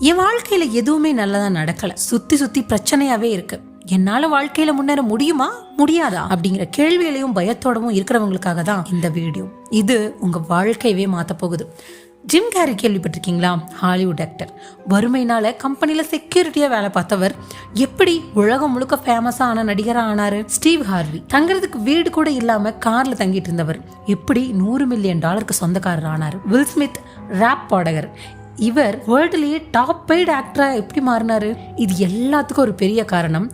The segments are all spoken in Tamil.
என் வாழ்க்கையில எதுவுமே நல்லதா நடக்கல, சுத்தி பிரச்சனையாவே இருக்கு, என்னால வாழ்க்கையில முன்னேற முடியுமா முடியாதா அப்படிங்கிற கேள்வியிலையும் பயத்தோடவும் இருக்கிறவங்களுக்காக தான் இந்த வீடியோ. இது உங்க வாழ்க்கையவே மாத்த போகுது. ஜிம் கேரி கேள்விப்பட்டிருக்கீங்களா? Hollywood actor. வறுமையினால கம்பெனில செக்யூரிட்டியா வேலை பார்த்தவர் எப்படி உலகம் முழுக்க ஃபேமஸா ஆன நடிகரா ஆனாரு? Steve Harvey. தங்கறதுக்கு வீடு கூட இல்லாம கார்ல தங்கிட்டு இருந்தவர் எப்படி $100 மில்லியன் சொந்தக்காரர் ஆனாரு? வில் ஸ்மித், ராப் பாடகர். இவர் வேர்ல்டுலயே டாப் பெய்டு ஆக்டரா எப்படி மாறினாரு? இது எல்லாத்துக்கும் ஒரு பெரிய காரணம்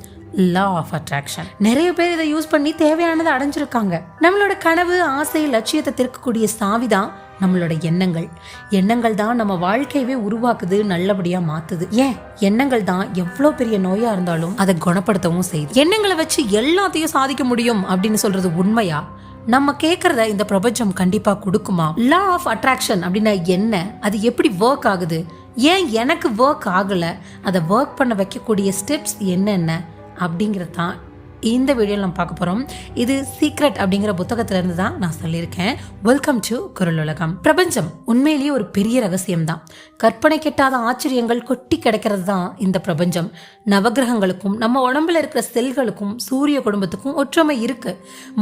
லா ஆஃப் அட்ராக்ஷன். நிறைய பேர் இதை யூஸ் பண்ணி தேவையானதை அடைஞ்சிருக்காங்க. நம்மளோட கனவு, ஆசை, லட்சியத்தை திருக்கக்கூடிய சாவிதான் நம்மளோட எண்ணங்கள். எண்ணங்கள் தான் நம்ம வாழ்க்கையவே உருவாக்குது, நல்லபடியா மாத்துது. ஏன் எண்ணங்கள் தான் எவ்வளவு பெரிய நோயா இருந்தாலும் அதை குணப்படுத்தவும் செய்யுது. எண்ணங்களை வச்சு எல்லாத்தையும் சாதிக்க முடியும் அப்படின்னு சொல்றது உண்மையா? நம்ம கேட்கறத இந்த பிரபஞ்சம் கண்டிப்பா கொடுக்குமா? லா ஆஃப் அட்ராக்ஷன் அப்படின்னா என்ன? அது எப்படி ஒர்க் ஆகுது? ஏன் எனக்கு ஒர்க் ஆகல? அதை ஒர்க் பண்ண வைக்கக்கூடிய ஸ்டெப்ஸ் என்னென்ன அப்படிங்கிறது தான் இந்த வீடியோவில் நம்ம பார்க்க போகிறோம். இது சீக்ரெட் அப்படிங்கிற புத்தகத்திலிருந்து தான் நான் சொல்லியிருக்கேன். Welcome to Kuralulagam. பிரபஞ்சம் உண்மையிலேயே ஒரு பெரிய ரகசியம் தான். கற்பனை கெட்டாத ஆச்சரியங்கள் கொட்டி கிடைக்கிறது தான் இந்த பிரபஞ்சம். நவகிரகங்களுக்கும் நம்ம உடம்புல இருக்கிற செல்களுக்கும் சூரிய குடும்பத்துக்கும் ஒற்றுமை இருக்கு.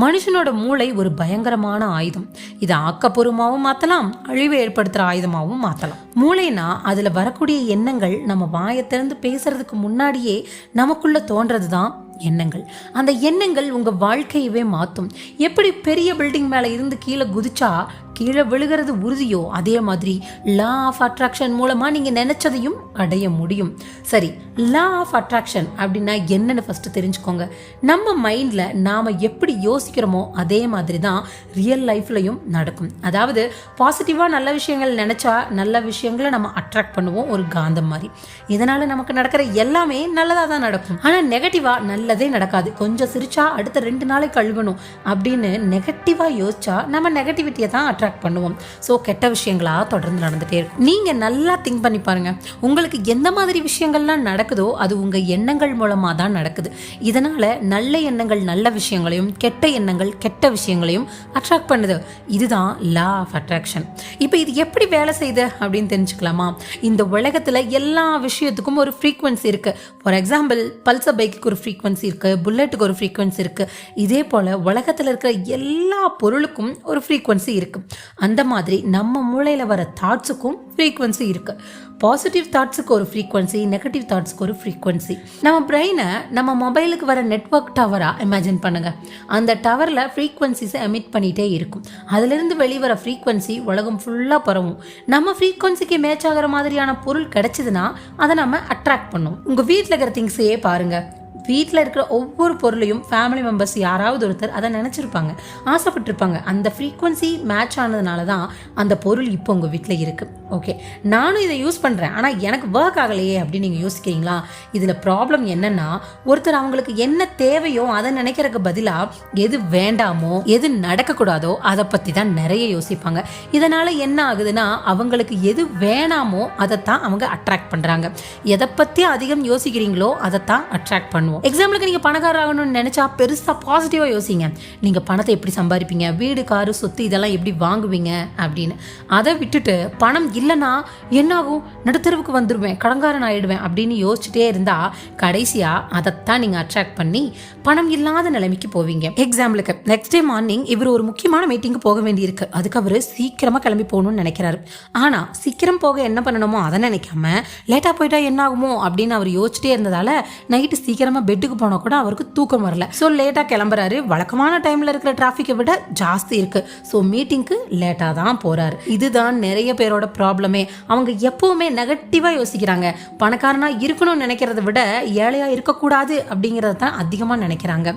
மனுஷனோட மூளை ஒரு பயங்கரமான ஆயுதம். இதை ஆக்கப்பூர்வமாகவும் மாற்றலாம், அழிவை ஏற்படுத்துகிற ஆயுதமாகவும் மாற்றலாம். மூளைனா அதில் வரக்கூடிய எண்ணங்கள் நம்ம வாயை திறந்து பேசுறதுக்கு முன்னாடியே நமக்குள்ள தோன்றது தான் எண்ணங்கள். அந்த எண்ணங்கள் உங்க வாழ்க்கையவே மாற்றும். எப்படி பெரிய பில்டிங் மேல இருந்து கீழே குதிச்சா கீழே விழுகிறது உறுதியோ, அதே மாதிரி லா ஆஃப் அட்ராக்ஷன் மூலமா நீங்க நினைச்சதையும் அடைய முடியும். சரி, லா ஆஃப் அட்ராக்ஷன் அப்படின்னா என்னன்னு ஃபர்ஸ்ட் தெரிஞ்சுக்கோங்க. நம்ம மைண்ட்ல நாம எப்படி யோசிக்கிறோமோ அதே மாதிரி தான் ரியல் லைஃப்லயும் நடக்கும். அதாவது பாசிட்டிவா நல்ல விஷயங்கள் நினைச்சா நல்ல விஷயங்களை நம்ம அட்ராக்ட் பண்ணுவோம், ஒரு காந்தம் மாதிரி. இதனால நமக்கு நடக்கிற எல்லாமே நல்லதா தான் நடக்கும். ஆனா நெகட்டிவா நல்லதே நடக்காது. கொஞ்சம் சிரிச்சா அடுத்த 2 நாளைக்கு கழுவணும் அப்படின்னு நெகட்டிவா யோசிச்சா நம்ம நெகட்டிவிட்டியை தான் அட்ராக்ட் பண்ணுவோம். ஸோ கெட்ட விஷயங்களா தொடர்ந்து நடந்துட்டே இருக்கும். நீங்க நல்லா திங்க் பண்ணி பாருங்க. உங்களுக்கு எந்த மாதிரி விஷயங்கள்லாம் நடக்குதோ அது உங்க எண்ணங்கள் மூலமா தான் நடக்குது. இதனால நல்ல எண்ணங்கள் நல்ல விஷயங்களையும், கெட்ட எண்ணங்கள் கெட்ட விஷயங்களையும் அட்ராக்ட் பண்ணுது. இதுதான் லா ஆஃப் அட்ராக்ஷன். இப்போ இது எப்படி வேலை செய்யுது அப்படின்னு தெரிஞ்சுக்கலாமா? இந்த உலகத்துல எல்லா விஷயத்துக்கும் ஒரு ஃப்ரீக்வன்சி இருக்கு. ஃபார் எக்ஸாம்பிள், பல்சர் பைக்கு ஒரு ஃப்ரீக்வன்சி இருக்கு, புல்லட்டுக்கு ஒரு ஃப்ரீக்வன்சி இருக்கு. இதே போல உலகத்துல இருக்கிற எல்லா பொருளுக்கும் ஒரு ஃப்ரீக்வன்சி இருக்கு. அந்த மாதிரி நம்ம மூளையில வர தாட்ஸுக்கும் ஃப்ரீக்வன்சி இருக்கு. பாசிட்டிவ் தாட்ஸுக்கு ஒரு ஃப்ரீக்வன்சி, நெகட்டிவ் தாட்ஸுக்கு ஒரு ஃப்ரீக்வன்சி. நம்ம பிரெயினை நம்ம மொபைலுக்கு வர நெட்வொர்க் டவரா இமேஜின் பண்ணுங்க. அந்த டவர்ல ஃப்ரீக்வன்சிஸை எமிட் பண்ணிட்டே இருக்கும். அதுல இருந்து வெளிவர ஃப்ரீக்வன்சி உலகம் ஃபுல்லா பரவும். நம்ம ஃப்ரீக்வன்சிக்கு மேட்ச் ஆகிற மாதிரியான பொருள் கிடைச்சதுன்னா அதை நம்ம அட்ராக்ட் பண்ணும். உங்க வீட்டில் இருக்கிற திங்ஸையே பாருங்க. வீட்டில் இருக்கிற ஒவ்வொரு பொருளையும் ஃபேமிலி மெம்பர்ஸ் யாராவது ஒருத்தர் அதை நினச்சிருப்பாங்க, ஆசைப்பட்டிருப்பாங்க. அந்த ஃப்ரீக்வன்சி மேட்ச் ஆனதுனால தான் அந்த பொருள் இப்போ உங்கள் வீட்டில் இருக்குது. ஓகே, நானும் இதை யூஸ் பண்ணுறேன், ஆனால் எனக்கு ஒர்க் ஆகலையே அப்படின்னு நீங்கள் யோசிக்கிறீங்களா? இதில் ப்ராப்ளம் என்னன்னா, ஒருத்தர் அவங்களுக்கு என்ன தேவையோ அதை நினைக்கிறதுக்கு பதிலாக எது வேண்டாமோ, எது நடக்கக்கூடாதோ அதை பற்றி தான் நிறைய யோசிப்பாங்க. இதனால் என்ன ஆகுதுன்னா, அவங்களுக்கு எது வேணாமோ அதைத்தான் அவங்க அட்ராக்ட் பண்ணுறாங்க. எதை பற்றி அதிகம் யோசிக்கிறீங்களோ அதைத்தான் அட்ராக்ட் பண்ணுவோம். எக்ஸாம்பிளுக்கு நீங்க பணக்காரர் ஆகணும்னு நினைச்சா பெருசா பாசிட்டிவா யோசிங்க. நீங்க பணத்தை எப்படி சம்பாதிப்பீங்க, வீடு, காரு, சொத்து இதெல்லாம் எப்படி வாங்குவீங்க அப்படின்னு. அதை விட்டுட்டு பணம் இல்லைன்னா என்ன ஆகும், நடுத்தருவுக்கு வந்துடுவேன், கடங்காரன் ஆயிடுவேன் அப்படின்னு யோசிச்சுட்டே இருந்தா கடைசியா அதைத்தான் நீங்க அட்ராக்ட் பண்ணி பணம் இல்லாத நிலைமைக்கு போவீங்க. எக்ஸாம்பிளுக்கு நெக்ஸ்ட் டே மார்னிங் இவர் ஒரு முக்கியமான மீட்டிங்கு போக வேண்டியிருக்கு. அதுக்கு அவர் சீக்கிரமா கிளம்பி போகணும்னு நினைக்கிறாரு. ஆனா சீக்கிரம் போக என்ன பண்ணணுமோ அதை நினைக்காம லேட்டா போயிட்டா என்ன ஆகுமோ அப்படின்னு அவர் யோசிச்சுட்டே இருந்ததால நைட்டு சீக்கிரமா பெட்டுக்கு போனா கூட அவருக்கு தூக்கம் வரல. ஸோ லேட்டா கிளம்புறாரு. வழக்கமான டைம்ல இருக்கிற டிராஃபிக்கை விட ஜாஸ்தி இருக்கு. ஸோ மீட்டிங்க்கு லேட்டா தான் போறாரு. இதுதான் நிறைய பேரோட ப்ராப்ளமே. அவங்க எப்பவுமே நெகட்டிவா யோசிக்கிறாங்க. பணக்காரனா இருக்கணும்னு நினைக்கிறத விட ஏழையா இருக்கக்கூடாது அப்படிங்கறத தான் அதிகமா நினைக்கிறாங்க.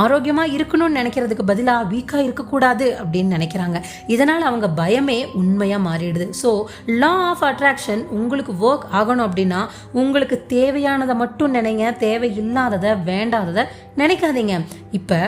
ஆரோக்கியமா இருக்கணும்னு நினைக்கிறதுக்கு பதிலா வீக்கா இருக்கக்கூடாது அப்படின்னு நினைக்கிறாங்க. இதனால அவங்க பயமே உண்மையா மாறிடுது. ஸோ லா ஆஃப் அட்ராக்ஷன் உங்களுக்கு ஒர்க் ஆகணும் அப்படின்னா உங்களுக்கு தேவையானதை மட்டும் நினைங்க, தேவையில்லாததை, வேண்டாததை நினைக்காதீங்க. இப்போ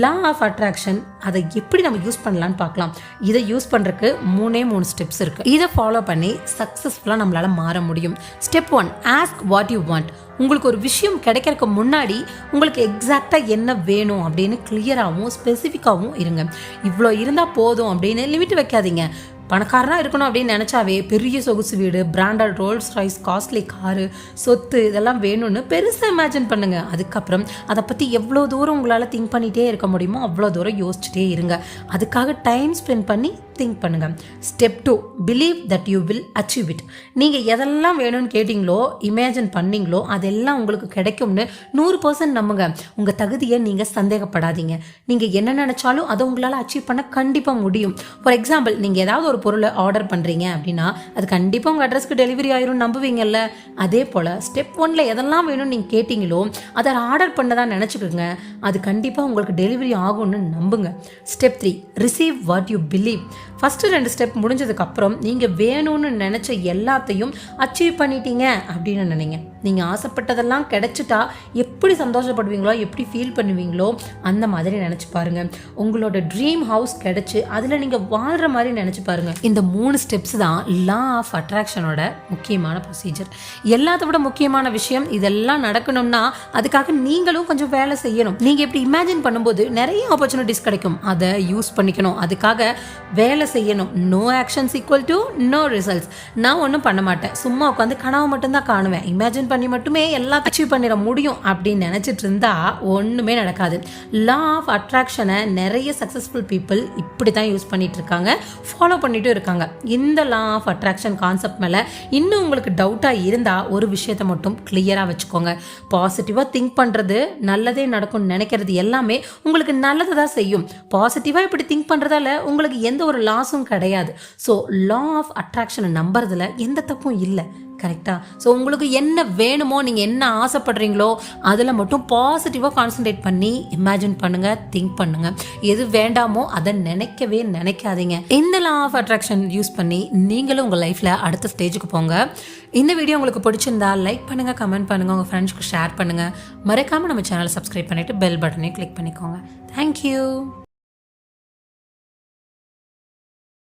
லா ஆஃப் அட்ராக்ஷன் அதை எப்படி நம்ம யூஸ் பண்ணலான்னு பார்க்கலாம். இதை யூஸ் பண்ணுறதுக்கு 3 ஸ்டெப்ஸ் இருக்கு. இதை ஃபாலோ பண்ணி சக்ஸஸ்ஃபுல்லாக நம்மளால மாற முடியும். Step 1, ask what you want. உங்களுக்கு ஒரு விஷயம் கிடைக்கிறதுக்கு முன்னாடி உங்களுக்கு எக்ஸாக்டாக என்ன வேணும் அப்படின்னு கிளியராகவும் ஸ்பெசிஃபிக்காகவும் இருங்க. இவ்வளோ இருந்தால் போதும் அப்படின்னு லிமிட் வைக்காதீங்க. பணக்காரனாக இருக்கணும் அப்படின்னு நினச்சாவே பெரிய சொகுசு வீடு, branded Rolls Royce, costly car, சொத்து இதெல்லாம் வேணும்னு பெருசாக இமேஜின் பண்ணுங்கள். அதுக்கப்புறம் அதை பற்றி எவ்வளோ தூரம் உங்களால் திங்க் பண்ணிகிட்டே இருக்க முடியுமோ அவ்வளோ தூரம் யோசிச்சுட்டே இருங்க. அதுக்காக டைம் ஸ்பெண்ட் பண்ணி திங்க் பண்ணுங்க. Step 2, believe that you will achieve it. நீங்கள் எதெல்லாம் வேணும்னு கேட்டிங்களோ, இமேஜின் பண்ணீங்களோ அதெல்லாம் உங்களுக்கு கிடைக்கும்னு 100% நம்புங்க. உங்கள் தகுதியை நீங்கள் சந்தேகப்படாதீங்க. நீங்கள் என்ன நினச்சாலும் அதை உங்களால் அச்சீவ் பண்ண கண்டிப்பாக முடியும். ஃபார் எக்ஸாம்பிள், நீங்கள் ஏதாவது ஒரு பொருளை ஆர்டர் பண்ணுறீங்க அப்படின்னா அது கண்டிப்பாக உங்கள் அட்ரஸ்க்கு டெலிவரி ஆயிரும் நம்புவீங்கல்ல. அதே போல் ஸ்டெப் 1ல் எதெல்லாம் வேணும்னு நீங்கள் கேட்டிங்களோ அதை ஆர்டர் பண்ணதான் நினச்சிக்கோங்க. அது கண்டிப்பாக உங்களுக்கு டெலிவரி ஆகும்னு நம்புங்க. Step 3, receive what you believe. First 2 step முடிஞ்சதுக்கப்புறம் நீங்கள் வேணும்னு நினச்ச எல்லாத்தையும் அச்சீவ் பண்ணிட்டீங்க அப்படின்னு நினைங்க. நீங்கள் ஆசைப்பட்டதெல்லாம் கிடைச்சிட்டா எப்படி சந்தோஷப்படுவீங்களோ, எப்படி ஃபீல் பண்ணுவீங்களோ அந்த மாதிரி நினச்சி பாருங்கள். உங்களோட ட்ரீம் ஹவுஸ் கிடைச்சி அதில் நீங்கள் வாழ்கிற மாதிரி நினச்சி பாருங்கள். இந்த 3 ஸ்டெப்ஸ் தான் லா ஆஃப் அட்ராக்ஷனோட முக்கியமான ப்ரொசீஜர். எல்லாத்த விட முக்கியமான விஷயம், இதெல்லாம் நடக்கணும்னா அதுக்காக நீங்களும் கொஞ்சம் வேலை செய்யணும். நீங்கள் இப்படி இமேஜின் பண்ணும்போது நிறைய ஆப்பர்ச்சுனிட்டிஸ் கிடைக்கும். அதை யூஸ் பண்ணிக்கணும். அதுக்காக வேலை செய்யணும். No actions equal to no results. நான் ஒன்றும் பண்ண மாட்டேன், சும்மா உட்காந்து கனவு மட்டும்தான் காணுவேன், இமேஜின் பண்ணி மட்டுமே எல்லாம் அச்சீவ் பண்ணிட முடியும் அப்படின்னு நினச்சிட்டு இருந்தா ஒன்றுமே நடக்காது. லா ஆஃப் அட்ராக்ஷனை நிறைய சக்ஸஸ்ஃபுல் பீப்புள் இப்படி தான் யூஸ் பண்ணிட்டு இருக்காங்க, ஃபாலோ பண்ணிட்டு இருக்காங்க. இந்த லா ஆஃப் அட்ராக்ஷன் கான்செப்ட் மேலே இன்னும் உங்களுக்கு டவுட்டாக இருந்தால் ஒரு விஷயத்தை மட்டும் கிளியராக வச்சுக்கோங்க. பாசிட்டிவாக திங்க் பண்ணுறது, நல்லதே நடக்கும்னு நினைக்கிறது எல்லாமே உங்களுக்கு நல்லது தான் செய்யும். பாசிட்டிவாக இப்படி திங்க் பண்ணுறதால உங்களுக்கு எந்த ஒரு லாஸும் கிடையாது. ஸோ லா ஆஃப் அட்ராக்ஷனை நம்புறதுல எந்த தப்பும் இல்லை. கரெக்டா? ஸோ உங்களுக்கு என்ன வேணுமோ, நீங்கள் என்ன ஆசைப்படுறீங்களோ அதில் மட்டும் பாசிட்டிவாக கான்சன்ட்ரேட் பண்ணி இமேஜின் பண்ணுங்கள், திங்க் பண்ணுங்கள். எது வேண்டாமோ அதை நினைக்கவே நினைக்காதீங்க. இந்த லா ஆஃப் அட்ராக்ஷன் யூஸ் பண்ணி நீங்களும் உங்கள் லைஃப்பில் அடுத்த ஸ்டேஜுக்கு போங்க. இந்த வீடியோ உங்களுக்கு பிடிச்சிருந்தா லைக் பண்ணுங்கள், கமெண்ட் பண்ணுங்கள், உங்கள் ஃப்ரெண்ட்ஸ்க்கு ஷேர் பண்ணுங்கள். மறக்காமல் நம்ம சேனலை சப்ஸ்கிரைப் பண்ணிவிட்டு பெல் பட்டனையும் கிளிக் பண்ணிக்கோங்க. தேங்க்யூ.